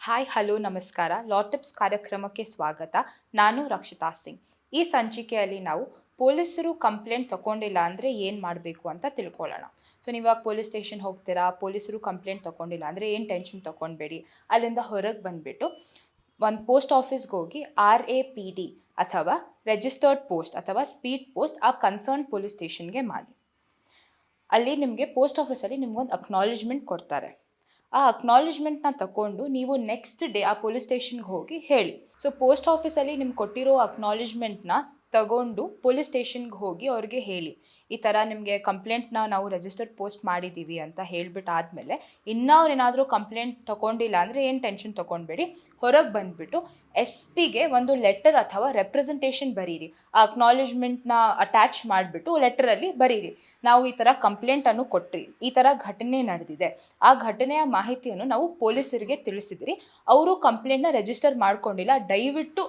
Hi hello ನಮಸ್ಕಾರ. ಲಾ tips ಕಾರ್ಯಕ್ರಮಕ್ಕೆ ಸ್ವಾಗತ. ನಾನು ರಕ್ಷಿತಾ ಸಿಂಗ್. ಈ ಸಂಚಿಕೆಯಲ್ಲಿ ನಾವು ಪೊಲೀಸರು ಕಂಪ್ಲೇಂಟ್ ತಗೊಂಡಿಲ್ಲ ಅಂದರೆ ಏನು ಮಾಡಬೇಕು ಅಂತ ತಿಳ್ಕೊಳ್ಳೋಣ. ನೀವಾಗ ಪೊಲೀಸ್ ಸ್ಟೇಷನ್ ಹೋಗ್ತೀರಾ, ಪೊಲೀಸರು ಕಂಪ್ಲೇಂಟ್ ತಗೊಂಡಿಲ್ಲ ಅಂದರೆ ಏನು ಟೆನ್ಷನ್ ತೊಗೊಳ್ಬೇಡಿ. ಅಲ್ಲಿಂದ ಹೊರಗೆ ಬಂದುಬಿಟ್ಟು ಒಂದು ಪೋಸ್ಟ್ ಆಫೀಸ್ಗೆ ಹೋಗಿ RAPD ಅಥವಾ ರಿಜಿಸ್ಟರ್ಡ್ ಪೋಸ್ಟ್ ಅಥವಾ ಸ್ಪೀಡ್ ಪೋಸ್ಟ್ ಆ ಕನ್ಸರ್ನ್ ಪೊಲೀಸ್ ಸ್ಟೇಷನ್ಗೆ ಮಾಡಿ. ಅಲ್ಲಿ ನಿಮಗೆ ಪೋಸ್ಟ್ ಆಫೀಸಲ್ಲಿ ನಿಮ್ಗೊಂದು ಅಕ್ನಾಲೇಜ್ಮೆಂಟ್ ಕೊಡ್ತಾರೆ. ಆ ಅಕ್ನಾಲೇಜ್ಮೆಂಟ್ನ ತಗೊಂಡು ನೀವು ನೆಕ್ಸ್ಟ್ ಡೇ ಆ ಪೊಲೀಸ್ ಸ್ಟೇಷನ್ಗೆ ಹೋಗಿ ಹೇಳಿ. ಪೋಸ್ಟ್ ಆಫೀಸಲ್ಲಿ ನಿಮ್ಗೆ ಕೊಟ್ಟಿರೋ ಅಕ್ನಾಲೇಜ್ಮೆಂಟ್ನ ತಗೊಂಡು ಪೊಲೀಸ್ ಸ್ಟೇಷನ್ಗೆ ಹೋಗಿ ಅವ್ರಿಗೆ ಹೇಳಿ, ಈ ಥರ ನಿಮಗೆ ಕಂಪ್ಲೇಂಟ್ನ ನಾವು ರಿಜಿಸ್ಟರ್ಡ್ ಪೋಸ್ಟ್ ಮಾಡಿದ್ದೀವಿ ಅಂತ ಹೇಳ್ಬಿಟ್ಟು ಆದಮೇಲೆ ಇನ್ನೂ ಅವ್ರು ಏನಾದರೂ ಕಂಪ್ಲೇಂಟ್ ತೊಗೊಂಡಿಲ್ಲ ಅಂದರೆ ಏನು ಟೆನ್ಷನ್ ತೊಗೊಳ್ಬೇಡಿ. ಹೊರಗೆ ಬಂದುಬಿಟ್ಟು SP ಒಂದು ಲೆಟರ್ ಅಥವಾ ರೆಪ್ರೆಸೆಂಟೇಷನ್ ಬರೀರಿ. ಆ ಅಕ್ನಾಲೇಜ್ಮೆಂಟ್ನ ಅಟ್ಯಾಚ್ ಮಾಡಿಬಿಟ್ಟು ಲೆಟರಲ್ಲಿ ಬರೀರಿ, ನಾವು ಈ ಥರ ಕಂಪ್ಲೇಂಟನ್ನು ಕೊಟ್ರಿ, ಈ ಥರ ಘಟನೆ ನಡೆದಿದೆ, ಆ ಘಟನೆಯ ಮಾಹಿತಿಯನ್ನು ನಾವು ಪೊಲೀಸರಿಗೆ ತಿಳಿಸಿದ್ರಿ, ಅವರು ಕಂಪ್ಲೇಂಟ್ನ ರಿಜಿಸ್ಟರ್ ಮಾಡ್ಕೊಂಡಿಲ್ಲ, ದಯವಿಟ್ಟು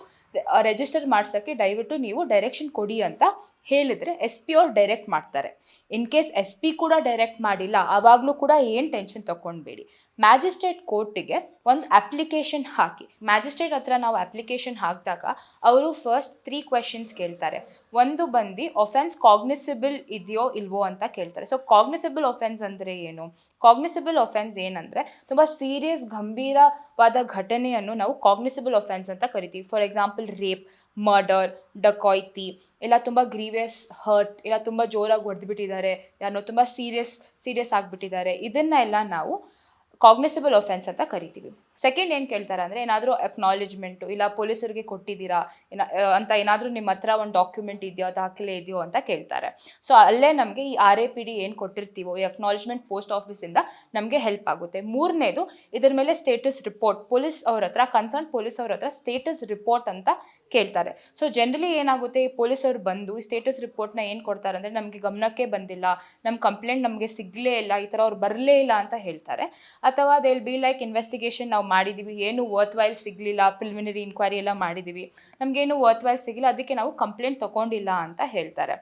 ರಿಜಿಸ್ಟರ್ ಮಾಡ್ಸೋಕ್ಕೆ ದಯವಿಟ್ಟು ನೀವು ಡೈರೆಕ್ಷನ್ ಕೊಡಿ ಅಂತ ಹೇಳಿದರೆ SP ಅವ್ರು ಡೈರೆಕ್ಟ್ ಮಾಡ್ತಾರೆ. ಇನ್ ಕೇಸ್ SP ಕೂಡ ಡೈರೆಕ್ಟ್ ಮಾಡಿಲ್ಲ ಆವಾಗಲೂ ಕೂಡ ಏನು ಟೆನ್ಷನ್ ತೊಗೊಳ್ಬೇಡಿ. ಮ್ಯಾಜಿಸ್ಟ್ರೇಟ್ ಕೋರ್ಟಿಗೆ ಒಂದು ಅಪ್ಲಿಕೇಶನ್ ಹಾಕಿ. ಮ್ಯಾಜಿಸ್ಟ್ರೇಟ್ ಹತ್ರ ನಾವು ಅಪ್ಲಿಕೇಶನ್ ಹಾಕಿದಾಗ ಅವರು ಫಸ್ಟ್ 3 ಕ್ವೆಶನ್ಸ್ ಕೇಳ್ತಾರೆ. ಒಂದು ಬಂದು ಒಫೆನ್ಸ್ ಕಾಗ್ನಿಸಿಬಲ್ ಇದೆಯೋ ಇಲ್ವೋ ಅಂತ ಕೇಳ್ತಾರೆ. ಕಾಗ್ನಿಸಿಬಲ್ ಒಫೆನ್ಸ್ ಅಂದರೆ ಏನು? ಕಾಗ್ನಿಸಿಬಲ್ ಒಫೆನ್ಸ್ ಏನಂದರೆ ತುಂಬ ಸೀರಿಯಸ್ ಗಂಭೀರವಾದ ಘಟನೆಯನ್ನು ನಾವು ಕಾಗ್ನಿಸಿಬಲ್ ಒಫೆನ್ಸ್ ಅಂತ ಕರಿತೀವಿ. ಫಾರ್ ಎಕ್ಸಾಂಪಲ್ ರೇಪ್, ಮರ್ಡರ್, ಡಕಾಯ್ತಿ, ಇಲ್ಲ ತುಂಬ ಗ್ರೀವಿಯಸ್ ಹರ್ಟ್, ಇಲ್ಲ ತುಂಬ ಜೋರಾಗಿ ಹೊಡೆದ್ಬಿಟ್ಟಿದ್ದಾರೆ, ಯಾರೋ ತುಂಬ ಸೀರಿಯಸ್ ಆಗಿಬಿಟ್ಟಿದ್ದಾರೆ, ಇದನ್ನೆಲ್ಲ ನಾವು ಕಾಗ್ನಿಸಿಬಲ್ ಒಫೆನ್ಸ್ ಅಂತ ಕರಿತೀವಿ. ಸೆಕೆಂಡ್ ಏನು ಕೇಳ್ತಾರೆ ಅಂದರೆ ಏನಾದರೂ ಅಕ್ನಾಲೇಜ್ಮೆಂಟು ಇಲ್ಲ ಪೊಲೀಸರಿಗೆ ಕೊಟ್ಟಿದ್ದೀರಾ ಅಂತ ಏನಾದರೂ ನಿಮ್ಮ ಹತ್ರ ಒಂದು ಡಾಕ್ಯುಮೆಂಟ್ ಇದೆಯೋ ದಾಖಲೆ ಇದೆಯೋ ಅಂತ ಕೇಳ್ತಾರೆ. ಅಲ್ಲೇ ನಮಗೆ ಈ RAPD ಏನು ಕೊಟ್ಟಿರ್ತೀವೋ ಈ ಅಕ್ನಾಲೇಜ್ಮೆಂಟ್ ಪೋಸ್ಟ್ ಆಫೀಸಿಂದ ನಮಗೆ ಹೆಲ್ಪ್ ಆಗುತ್ತೆ. ಮೂರನೇದು ಇದ್ರ ಮೇಲೆ ಸ್ಟೇಟಸ್ ರಿಪೋರ್ಟ್, ಪೊಲೀಸ್ ಅವ್ರ ಹತ್ರ ಕನ್ಸರ್ನ್ ಪೊಲೀಸ್ ಅವ್ರ ಹತ್ರ ಸ್ಟೇಟಸ್ ರಿಪೋರ್ಟ್ ಅಂತ ಕೇಳ್ತಾರೆ. ಜನರಲಿ ಏನಾಗುತ್ತೆ, ಪೊಲೀಸವ್ರು ಬಂದು ಈ ಸ್ಟೇಟಸ್ ರಿಪೋರ್ಟ್ನ ಏನು ಕೊಡ್ತಾರೆ ಅಂದರೆ ನಮಗೆ ಗಮನಕ್ಕೆ ಬಂದಿಲ್ಲ, ನಮ್ಮ ಕಂಪ್ಲೇಂಟ್ ನಮಗೆ ಸಿಗಲೇ ಇಲ್ಲ, ಈ ಥರ ಅವ್ರು ಬರಲೇ ಇಲ್ಲ ಅಂತ ಹೇಳ್ತಾರೆ. ಅಥವಾ they will be like investigation ನಾವು ಮಾಡಿದ್ದೀವಿ, ಏನು ವರ್ತ್ ವೈಲ್ ಸಿಗಲಿಲ್ಲ, ಪ್ರಿಲಿಮಿನರಿ ಇನ್ಕ್ವೈರಿ ಎಲ್ಲ ಮಾಡಿದ್ದೀವಿ, ನಮಗೇನು ವರ್ತ್ ವೈಲ್ ಸಿಗಿಲ್ಲ, ಅದಕ್ಕೆ ನಾವು ಕಂಪ್ಲೇಂಟ್ ತೊಗೊಂಡಿಲ್ಲ ಅಂತ ಹೇಳ್ತಾರೆ.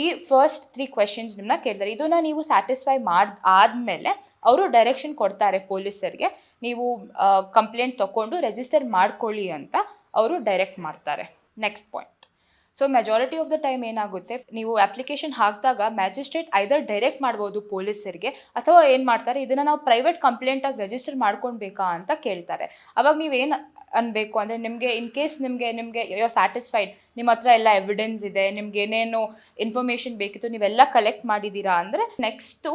ಈ ಫಸ್ಟ್ 3 ಕ್ವೆಶನ್ಸ್ ನಿಮ್ಮನ್ನ ಕೇಳ್ತಾರೆ. ಇದನ್ನು ನೀವು ಸ್ಯಾಟಿಸ್ಫೈ ಆದಮೇಲೆ ಅವರು ಡೈರೆಕ್ಷನ್ ಕೊಡ್ತಾರೆ ಪೊಲೀಸರಿಗೆ, ನೀವು ಕಂಪ್ಲೇಂಟ್ ತೊಗೊಂಡು ರಿಜಿಸ್ಟರ್ ಮಾಡ್ಕೊಳ್ಳಿ ಅಂತ ಅವರು ಡೈರೆಕ್ಟ್ ಮಾಡ್ತಾರೆ. Next point. Majority of the time ಏನಾಗುತ್ತೆ, ನೀವು ಅಪ್ಲಿಕೇಶನ್ ಹಾಕಿದಾಗ ಮ್ಯಾಜಿಸ್ಟ್ರೇಟ್ ಐದರ್ ಡೈರೆಕ್ಟ್ ಮಾಡ್ಬೋದು ಪೊಲೀಸರಿಗೆ, ಅಥವಾ ಏನು ಮಾಡ್ತಾರೆ, ಇದನ್ನು ನಾವು ಪ್ರೈವೇಟ್ ಕಂಪ್ಲೇಂಟಾಗಿ ರಿಜಿಸ್ಟರ್ ಮಾಡ್ಕೊಳ್ಬೇಕಾ ಅಂತ ಕೇಳ್ತಾರೆ. ಅವಾಗ ನೀವೇನು ಅನ್ಬೇಕು ಅಂದರೆ ನಿಮಗೆ ಇನ್ ಕೇಸ್ ನಿಮಗೆ ಯೋ ಸ್ಯಾಟಿಸ್ಫೈಡ್, ನಿಮ್ಮ ಹತ್ರ ಎಲ್ಲ ಎವಿಡೆನ್ಸ್ ಇದೆ, ನಿಮ್ಗೆ ಏನೇನು ಇನ್ಫಾರ್ಮೇಷನ್ ಬೇಕಿತ್ತು ನೀವೆಲ್ಲ ಕಲೆಕ್ಟ್ ಮಾಡಿದ್ದೀರಾ ಅಂದರೆ ನೆಕ್ಸ್ಟು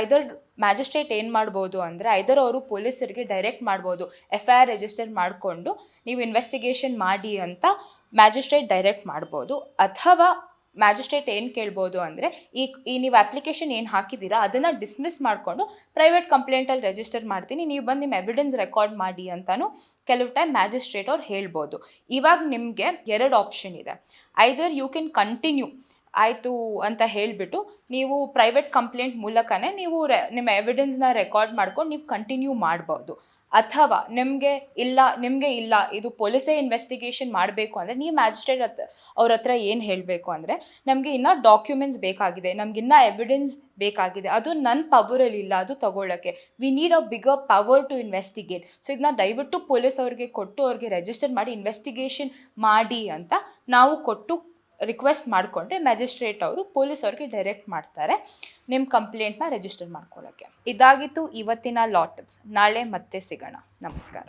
ಐದರ್ ಮ್ಯಾಜಿಸ್ಟ್ರೇಟ್ ಏನು ಮಾಡ್ಬೋದು ಅಂದರೆ ಐದರ್ ಅವರು ಪೊಲೀಸರಿಗೆ ಡೈರೆಕ್ಟ್ ಮಾಡ್ಬೋದು, FIR ರಿಜಿಸ್ಟರ್ ಮಾಡಿಕೊಂಡು ನೀವು ಇನ್ವೆಸ್ಟಿಗೇಷನ್ ಮಾಡಿ ಅಂತ ಮ್ಯಾಜಿಸ್ಟ್ರೇಟ್ ಡೈರೆಕ್ಟ್ ಮಾಡ್ಬೋದು. ಅಥವಾ ಮ್ಯಾಜಿಸ್ಟ್ರೇಟ್ ಏನು ಕೇಳ್ಬೋದು ಅಂದರೆ ಈ ನೀವು ಅಪ್ಲಿಕೇಶನ್ ಏನು ಹಾಕಿದ್ದೀರಾ ಅದನ್ನು ಡಿಸ್ಮಿಸ್ ಮಾಡಿಕೊಂಡು ಪ್ರೈವೇಟ್ ಕಂಪ್ಲೇಂಟಲ್ಲಿ ರಿಜಿಸ್ಟರ್ ಮಾಡ್ತೀನಿ, ನೀವು ಬಂದು ನಿಮ್ಮ ಎವಿಡೆನ್ಸ್ ರೆಕಾರ್ಡ್ ಮಾಡಿ ಅಂತಲೂ ಕೆಲವು ಟೈಮ್ ಮ್ಯಾಜಿಸ್ಟ್ರೇಟ್ ಅವ್ರು ಹೇಳ್ಬೋದು. ಇವಾಗ ನಿಮಗೆ 2 ಆಪ್ಷನ್ ಇದೆ. ಐದರ್ ಯು ಕ್ಯಾನ್ ಕಂಟಿನ್ಯೂ ಆಯಿತು ಅಂತ ಹೇಳಿಬಿಟ್ಟು ನೀವು ಪ್ರೈವೇಟ್ ಕಂಪ್ಲೇಂಟ್ ಮೂಲಕನೇ ನೀವು ನಿಮ್ಮ ಎವಿಡೆನ್ಸ್ನ ರೆಕಾರ್ಡ್ ಮಾಡ್ಕೊಂಡು ನೀವು ಕಂಟಿನ್ಯೂ ಮಾಡ್ಬೋದು. ಅಥವಾ ನಿಮಗೆ ಇಲ್ಲ ಇದು ಪೊಲೀಸೇ ಇನ್ವೆಸ್ಟಿಗೇಷನ್ ಮಾಡಬೇಕು ಅಂದರೆ ನೀವು ಮ್ಯಾಜಿಸ್ಟ್ರೇಟ್ ಅವ್ರ ಹತ್ರ ಏನು ಹೇಳಬೇಕು ಅಂದರೆ ನಮಗೆ ಇನ್ನೂ ಡಾಕ್ಯುಮೆಂಟ್ಸ್ ಬೇಕಾಗಿದೆ, ನಮಗಿನ್ನೂ ಎವಿಡೆನ್ಸ್ ಬೇಕಾಗಿದೆ, ಅದು ನನ್ನ ಪವರಲ್ಲಿ ಇಲ್ಲ ಅದು ತಗೊಳ್ಳೋಕ್ಕೆ, we need a bigger power to investigate. ಇದನ್ನ ದಯವಿಟ್ಟು ಪೊಲೀಸ್ ಅವ್ರಿಗೆ ಕೊಟ್ಟು ಅವ್ರಿಗೆ ರಿಜಿಸ್ಟರ್ ಮಾಡಿ ಇನ್ವೆಸ್ಟಿಗೇಷನ್ ಮಾಡಿ ಅಂತ ನಾವು ಕೊಟ್ಟು ರಿಕ್ವೆಸ್ಟ್ ಮಾಡಿಕೊಂಡ್ರೆ ಮ್ಯಾಜಿಸ್ಟ್ರೇಟ್ ಅವರು ಪೊಲೀಸ್ ಅವ್ರಿಗೆ ಡೈರೆಕ್ಟ್ ಮಾಡ್ತಾರೆ ನಿಮ್ಮ ಕಂಪ್ಲೇಂಟ್ನ ರಿಜಿಸ್ಟರ್ ಮಾಡ್ಕೊಳ್ಳೋಕ್ಕೆ. ಇದಾಗಿತ್ತು ಇವತ್ತಿನ ಲಾ ಟಿಪ್ಸ್. ನಾಳೆ ಮತ್ತೆ ಸಿಗೋಣ. ನಮಸ್ಕಾರ.